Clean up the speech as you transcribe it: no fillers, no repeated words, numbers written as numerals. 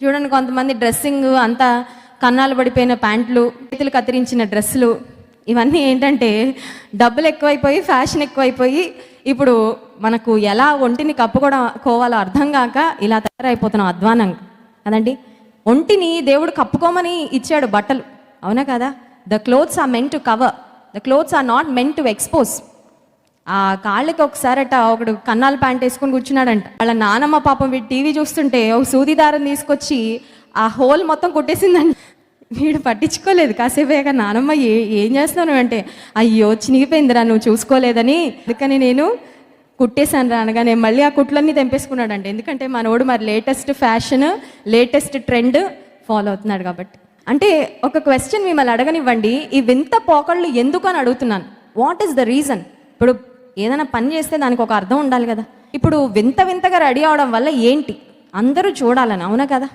చూడండి, కొంతమంది డ్రెస్సింగ్ అంతా కన్నాలు పడిపోయిన ప్యాంట్లు, చేతులు కత్తిరించిన డ్రెస్సులు, ఇవన్నీ ఏంటంటే డబ్బులు ఎక్కువైపోయి, ఫ్యాషన్ ఎక్కువైపోయి, ఇప్పుడు మనకు ఎలా ఒంటిని కప్పుకోవాలో అర్థం కాక ఇలా తయారైపోతున్నాం అధ్వానంగా కదండి. ఒంటిని దేవుడు కప్పుకోమని ఇచ్చాడు బట్టలు, అవునా కదా? The clothes are meant to cover, the clothes are not meant to expose. ఆ కాళ్ళకి ఒకసారట ఒకడు కన్నాలు ప్యాంట్ వేసుకొని కూర్చున్నాడంట. వాళ్ళ నానమ్మ పాపం వీడు టీవీ చూస్తుంటే ఒక సూది దారం తీసుకొచ్చి ఆ హోల్ మొత్తం కుట్టేసిందండి. వీడు పట్టించుకోలేదు. కాసేపేగా నానమ్మ ఏం చేస్తున్నావు అంటే, అయ్యో చినిగిపోయిందిరా నువ్వు చూసుకోలేదని, అందుకని నేను కుట్టేశాను రా అనగానే మళ్ళీ ఆ కుట్లన్నీ తెంపేసుకున్నాడంట. ఎందుకంటే మనోడు మరి latest fashion, latest trend follow అవుతున్నాడు కాబట్టి. అంటే ఒక క్వశ్చన్ మిమ్మల్ని అడగనివ్వండి, ఈ వింత పోకళ్ళు ఎందుకు అని అడుగుతున్నాను. What is the reason? ఇప్పుడు ఏదైనా పని చేస్తే దానికి ఒక అర్థం ఉండాలి కదా. ఇప్పుడు వింత వింతగా రెడీ అవడం వల్ల ఏంటి? అందరూ చూడాలని, అవునా కదా?